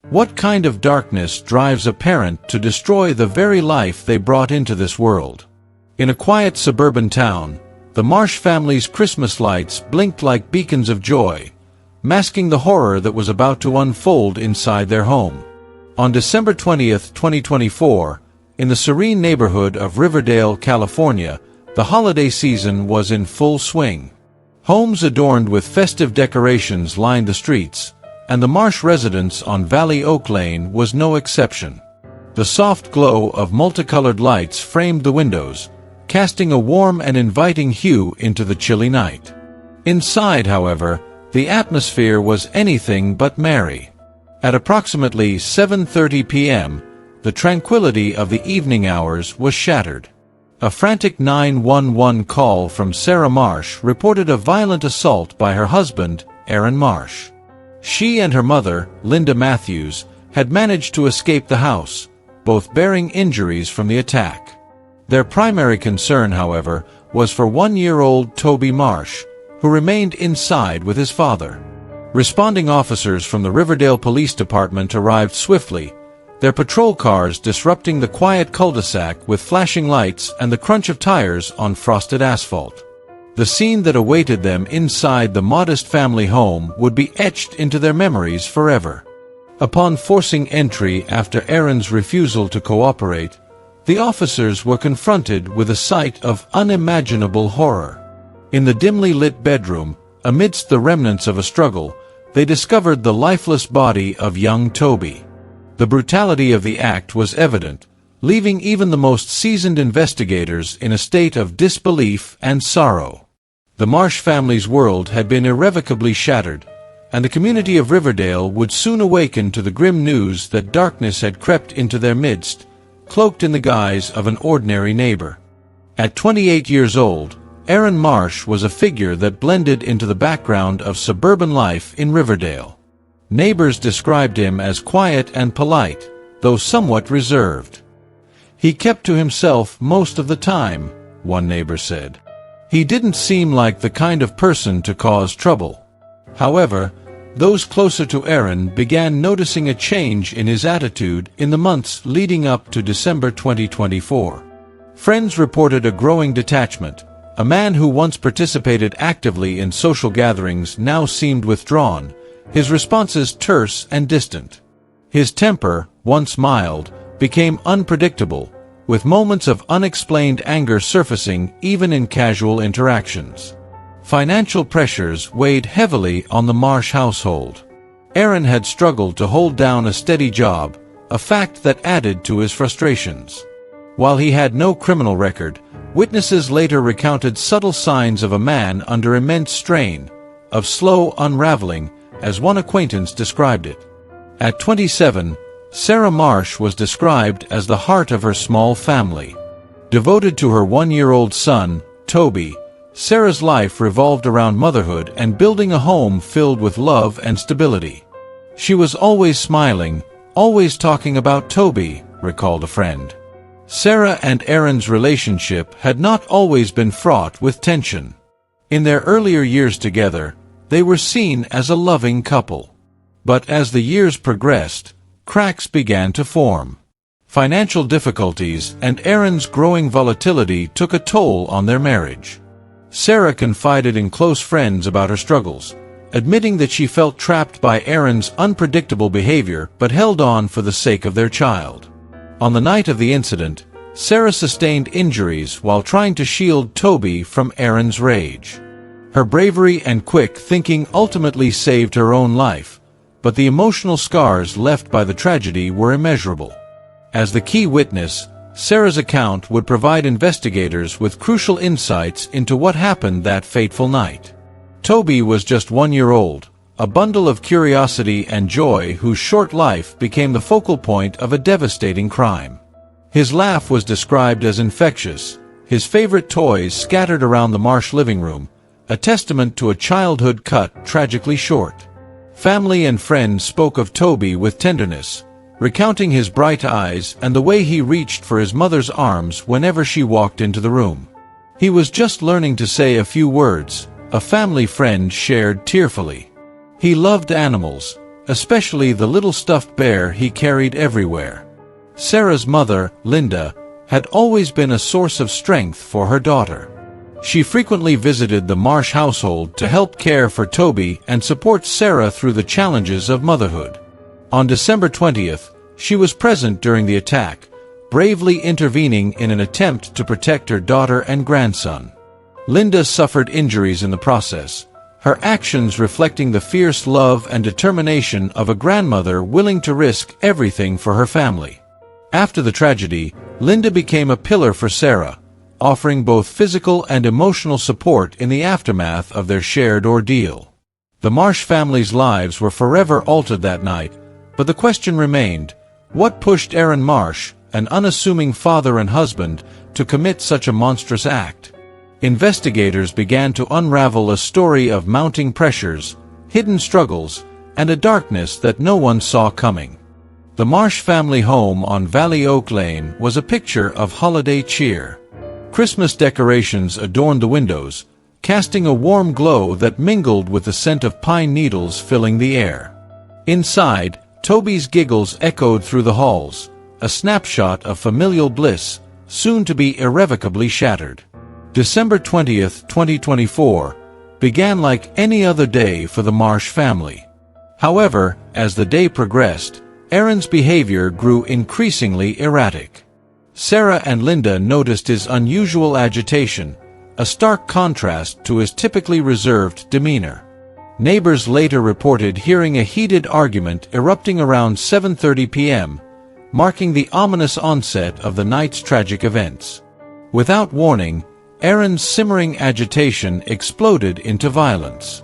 What kind of darkness drives a parent to destroy the very life they brought into this world? In a quiet suburban town, the Marsh family's Christmas lights blinked like beacons of joy, masking the horror that was about to unfold inside their home. On December 20th, 2024, in the serene neighborhood of Riverdale, California, the holiday season was in full swing. Homes adorned with festive decorations lined the streets, and the Marsh residence on Valley Oak Lane was no exception. The soft glow of multicolored lights framed the windows, casting a warm and inviting hue into the chilly night. Inside, however, the atmosphere was anything but merry. At approximately 7:30 p.m., the tranquility of the evening hours was shattered. A frantic 911 call from Sarah Marsh reported a violent assault by her husband, Aaron Marsh. She and her mother, Linda Matthews, had managed to escape the house, both bearing injuries from the attack. Their primary concern, however, was for 1-year-old Toby Marsh, who remained inside with his father. Responding officers from the Riverdale Police Department arrived swiftly, their patrol cars disrupting the quiet cul-de-sac with flashing lights and the crunch of tires on frosted asphalt. The scene that awaited them inside the modest family home would be etched into their memories forever. Upon forcing entry after Aaron's refusal to cooperate, the officers were confronted with a sight of unimaginable horror. In the dimly lit bedroom, amidst the remnants of a struggle, they discovered the lifeless body of young Toby. The brutality of the act was evident, leaving even the most seasoned investigators in a state of disbelief and sorrow. The Marsh family's world had been irrevocably shattered, and the community of Riverdale would soon awaken to the grim news that darkness had crept into their midst, cloaked in the guise of an ordinary neighbor. At 28 years old, Aaron Marsh was a figure that blended into the background of suburban life in Riverdale. Neighbors described him as quiet and polite, though somewhat reserved. "He kept to himself most of the time," one neighbor said. "He didn't seem like the kind of person to cause trouble." However, those closer to Aaron began noticing a change in his attitude in the months leading up to December 2024. Friends reported a growing detachment. A man who once participated actively in social gatherings now seemed withdrawn, his responses terse and distant. His temper, once mild, became unpredictable, with moments of unexplained anger surfacing even in casual interactions. Financial pressures weighed heavily on the Marsh household. Aaron had struggled to hold down a steady job, a fact that added to his frustrations. While he had no criminal record, witnesses later recounted subtle signs of a man under immense strain, of slow unraveling, as one acquaintance described it. At 27, Sarah Marsh was described as the heart of her small family. Devoted to her 1-year-old son, Toby, Sarah's life revolved around motherhood and building a home filled with love and stability. "She was always smiling, always talking about Toby," recalled a friend. Sarah and Aaron's relationship had not always been fraught with tension. In their earlier years together, they were seen as a loving couple. But as the years progressed, cracks began to form. Financial difficulties and Aaron's growing volatility took a toll on their marriage. Sarah confided in close friends about her struggles, admitting that she felt trapped by Aaron's unpredictable behavior but held on for the sake of their child. On the night of the incident, Sarah sustained injuries while trying to shield Toby from Aaron's rage. Her bravery and quick thinking ultimately saved her own life, but the emotional scars left by the tragedy were immeasurable. As the key witness, Sarah's account would provide investigators with crucial insights into what happened that fateful night. Toby was just 1 year old, a bundle of curiosity and joy whose short life became the focal point of a devastating crime. His laugh was described as infectious, his favorite toys scattered around the Marsh living room, a testament to a childhood cut tragically short. Family and friends spoke of Toby with tenderness, recounting his bright eyes and the way he reached for his mother's arms whenever she walked into the room. "He was just learning to say a few words," a family friend shared tearfully. "He loved animals, especially the little stuffed bear he carried everywhere. Sarah's mother, Linda, had always been a source of strength for her daughter. She frequently visited the Marsh household to help care for Toby and support Sarah through the challenges of motherhood. On December 20th, she was present during the attack, bravely intervening in an attempt to protect her daughter and grandson. Linda suffered injuries in the process, her actions reflecting the fierce love and determination of a grandmother willing to risk everything for her family. After the tragedy, Linda became a pillar for Sarah, offering both physical and emotional support in the aftermath of their shared ordeal. The Marsh family's lives were forever altered that night, but the question remained, what pushed Aaron Marsh, an unassuming father and husband, to commit such a monstrous act? Investigators began to unravel a story of mounting pressures, hidden struggles, and a darkness that no one saw coming. The Marsh family home on Valley Oak Lane was a picture of holiday cheer. Christmas decorations adorned the windows, casting a warm glow that mingled with the scent of pine needles filling the air. Inside, Toby's giggles echoed through the halls, a snapshot of familial bliss, soon to be irrevocably shattered. December 20th, 2024, began like any other day for the Marsh family. However, as the day progressed, Aaron's behavior grew increasingly erratic. Sarah and Linda noticed his unusual agitation, a stark contrast to his typically reserved demeanor. Neighbors later reported hearing a heated argument erupting around 7:30 p.m., marking the ominous onset of the night's tragic events. Without warning, Aaron's simmering agitation exploded into violence.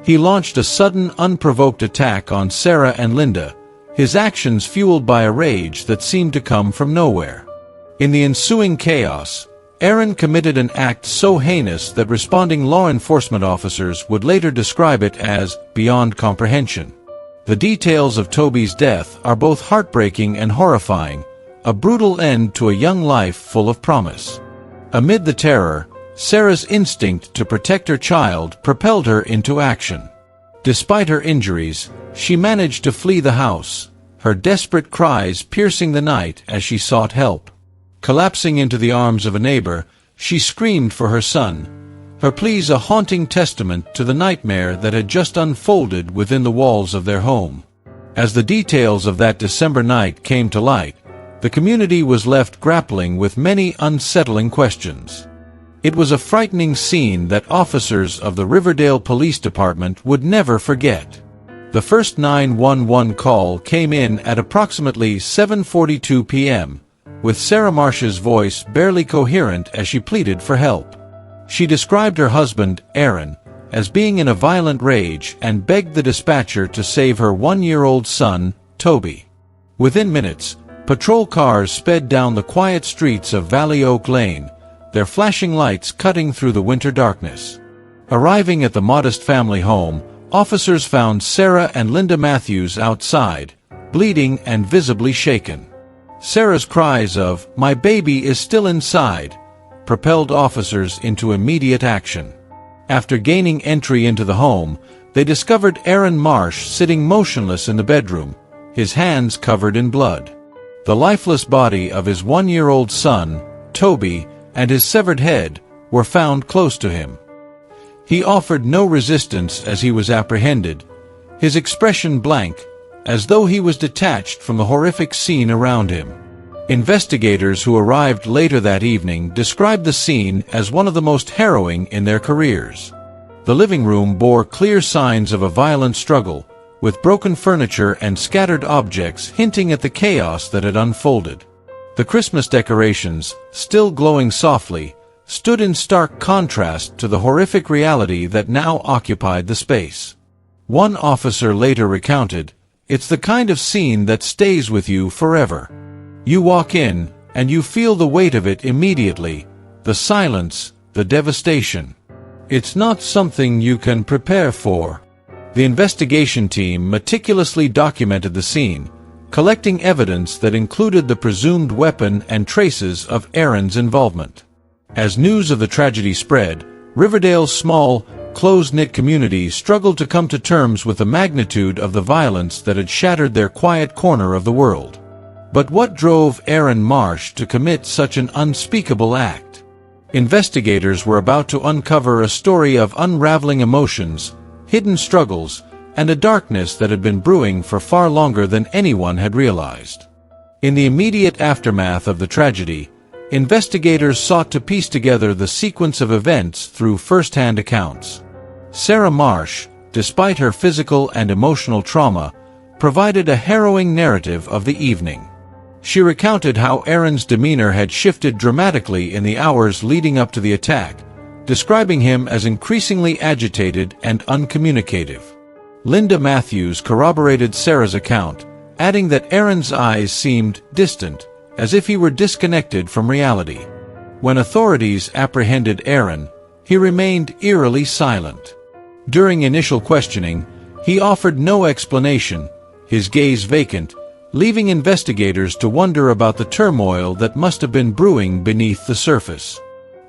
He launched a sudden, unprovoked attack on Sarah and Linda, his actions fueled by a rage that seemed to come from nowhere. In the ensuing chaos, Aaron committed an act so heinous that responding law enforcement officers would later describe it as beyond comprehension. The details of Toby's death are both heartbreaking and horrifying, a brutal end to a young life full of promise. Amid the terror, Sarah's instinct to protect her child propelled her into action. Despite her injuries, she managed to flee the house, her desperate cries piercing the night as she sought help. Collapsing into the arms of a neighbor, she screamed for her son, her pleas a haunting testament to the nightmare that had just unfolded within the walls of their home. As the details of that December night came to light, the community was left grappling with many unsettling questions. It was a frightening scene that officers of the Riverdale Police Department would never forget. The first 911 call came in at approximately 7:42 p.m., with Sarah Marsh's voice barely coherent as she pleaded for help. She described her husband, Aaron, as being in a violent rage and begged the dispatcher to save her 1-year-old son, Toby. Within minutes, patrol cars sped down the quiet streets of Valley Oak Lane, their flashing lights cutting through the winter darkness. Arriving at the modest family home, officers found Sarah and Linda Matthews outside, bleeding and visibly shaken. Sarah's cries of, "My baby is still inside," propelled officers into immediate action. After gaining entry into the home, they discovered Aaron Marsh sitting motionless in the bedroom, his hands covered in blood. The lifeless body of his 1-year-old son, Toby, and his severed head were found close to him. He offered no resistance as he was apprehended, his expression blank, as though he was detached from the horrific scene around him. Investigators who arrived later that evening described the scene as one of the most harrowing in their careers. The living room bore clear signs of a violent struggle, with broken furniture and scattered objects hinting at the chaos that had unfolded. The Christmas decorations, still glowing softly, stood in stark contrast to the horrific reality that now occupied the space. One officer later recounted, "It's the kind of scene that stays with you forever. You walk in, and you feel the weight of it immediately, the silence, the devastation. It's not something you can prepare for." The investigation team meticulously documented the scene, collecting evidence that included the presumed weapon and traces of Aaron's involvement. As news of the tragedy spread, Riverdale's small, close-knit community struggled to come to terms with the magnitude of the violence that had shattered their quiet corner of the world. But what drove Aaron Marsh to commit such an unspeakable act? Investigators were about to uncover a story of unraveling emotions, hidden struggles, and a darkness that had been brewing for far longer than anyone had realized. In the immediate aftermath of the tragedy, investigators sought to piece together the sequence of events through first-hand accounts. Sarah Marsh, despite her physical and emotional trauma, provided a harrowing narrative of the evening. She recounted how Aaron's demeanor had shifted dramatically in the hours leading up to the attack, describing him as increasingly agitated and uncommunicative. Linda Matthews corroborated Sarah's account, adding that Aaron's eyes seemed distant, as if he were disconnected from reality. When authorities apprehended Aaron, he remained eerily silent. During initial questioning, he offered no explanation, his gaze vacant, leaving investigators to wonder about the turmoil that must have been brewing beneath the surface.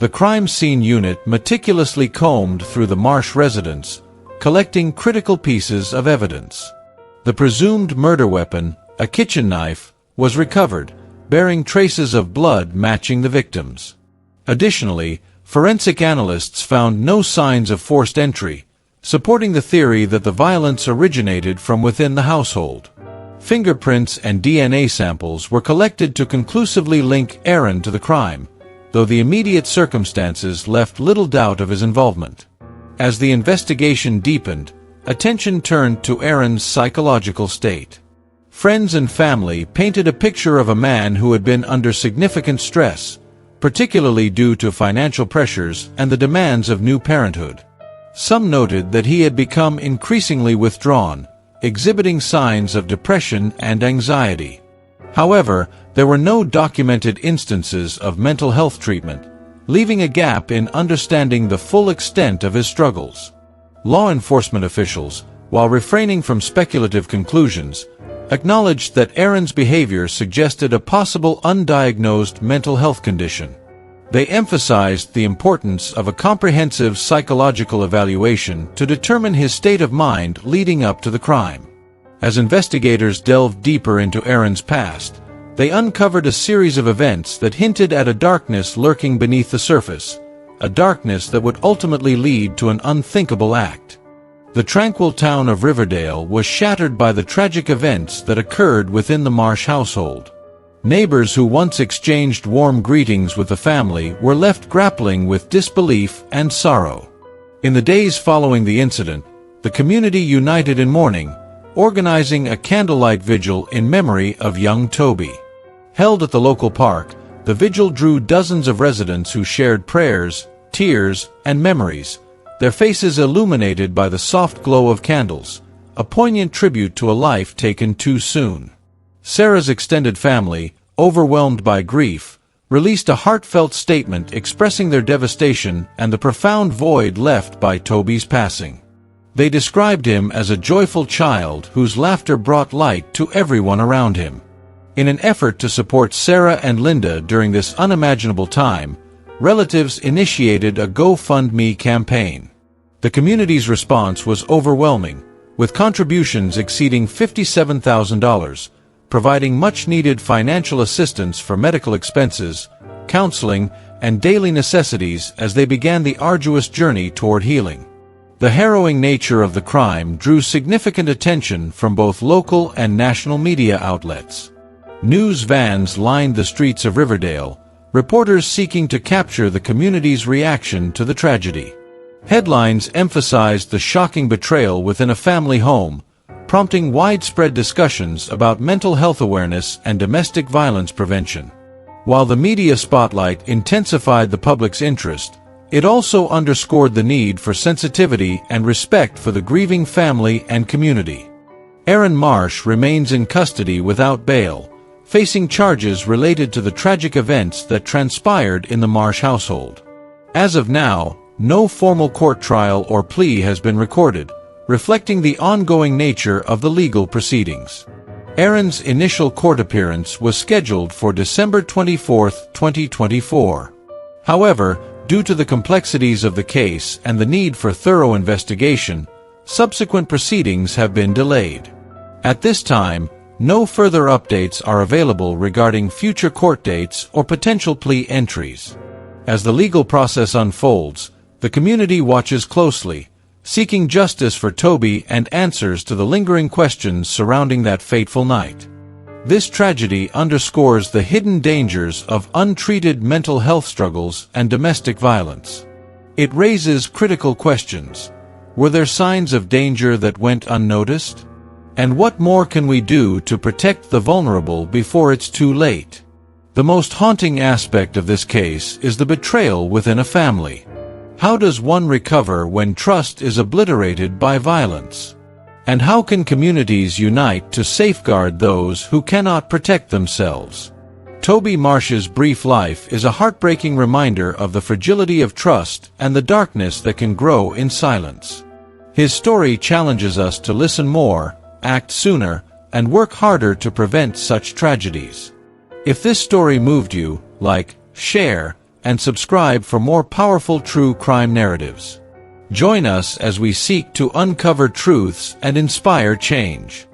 The crime scene unit meticulously combed through the Marsh residence, collecting critical pieces of evidence. The presumed murder weapon, a kitchen knife, was recovered, bearing traces of blood matching the victims. Additionally, forensic analysts found no signs of forced entry, supporting the theory that the violence originated from within the household. Fingerprints and DNA samples were collected to conclusively link Aaron to the crime, though the immediate circumstances left little doubt of his involvement. As the investigation deepened, attention turned to Aaron's psychological state. Friends and family painted a picture of a man who had been under significant stress, particularly due to financial pressures and the demands of new parenthood. Some noted that he had become increasingly withdrawn, exhibiting signs of depression and anxiety. However, there were no documented instances of mental health treatment, leaving a gap in understanding the full extent of his struggles. Law enforcement officials, while refraining from speculative conclusions, acknowledged that Aaron's behavior suggested a possible undiagnosed mental health condition. They emphasized the importance of a comprehensive psychological evaluation to determine his state of mind leading up to the crime. As investigators delved deeper into Aaron's past, they uncovered a series of events that hinted at a darkness lurking beneath the surface, a darkness that would ultimately lead to an unthinkable act. The tranquil town of Riverdale was shattered by the tragic events that occurred within the Marsh household. Neighbors who once exchanged warm greetings with the family were left grappling with disbelief and sorrow. In the days following the incident, the community united in mourning, organizing a candlelight vigil in memory of young Toby. Held at the local park, the vigil drew dozens of residents who shared prayers, tears, and memories, their faces illuminated by the soft glow of candles, a poignant tribute to a life taken too soon. Sarah's extended family, overwhelmed by grief, released a heartfelt statement expressing their devastation and the profound void left by Toby's passing. They described him as a joyful child whose laughter brought light to everyone around him. In an effort to support Sarah and Linda during this unimaginable time, relatives initiated a GoFundMe campaign. The community's response was overwhelming, with contributions exceeding $57,000, providing much-needed financial assistance for medical expenses, counseling, and daily necessities as they began the arduous journey toward healing. The harrowing nature of the crime drew significant attention from both local and national media outlets. News vans lined the streets of Riverdale, reporters seeking to capture the community's reaction to the tragedy. Headlines emphasized the shocking betrayal within a family home, prompting widespread discussions about mental health awareness and domestic violence prevention. While the media spotlight intensified the public's interest, it also underscored the need for sensitivity and respect for the grieving family and community. Aaron Marsh remains in custody without bail, facing charges related to the tragic events that transpired in the Marsh household. As of now, no formal court trial or plea has been recorded, reflecting the ongoing nature of the legal proceedings. Aaron's initial court appearance was scheduled for December 24, 2024. However, Due to the complexities of the case and the need for thorough investigation, subsequent proceedings have been delayed. At this time, no further updates are available regarding future court dates or potential plea entries. As the legal process unfolds, the community watches closely, seeking justice for Toby and answers to the lingering questions surrounding that fateful night. This tragedy underscores the hidden dangers of untreated mental health struggles and domestic violence. It raises critical questions. Were there signs of danger that went unnoticed? And what more can we do to protect the vulnerable before it's too late? The most haunting aspect of this case is the betrayal within a family. How does one recover when trust is obliterated by violence? And how can communities unite to safeguard those who cannot protect themselves? Toby Marsh's brief life is a heartbreaking reminder of the fragility of trust and the darkness that can grow in silence. His story challenges us to listen more, act sooner, and work harder to prevent such tragedies. If this story moved you, like, share, and subscribe for more powerful true crime narratives. Join us as we seek to uncover truths and inspire change.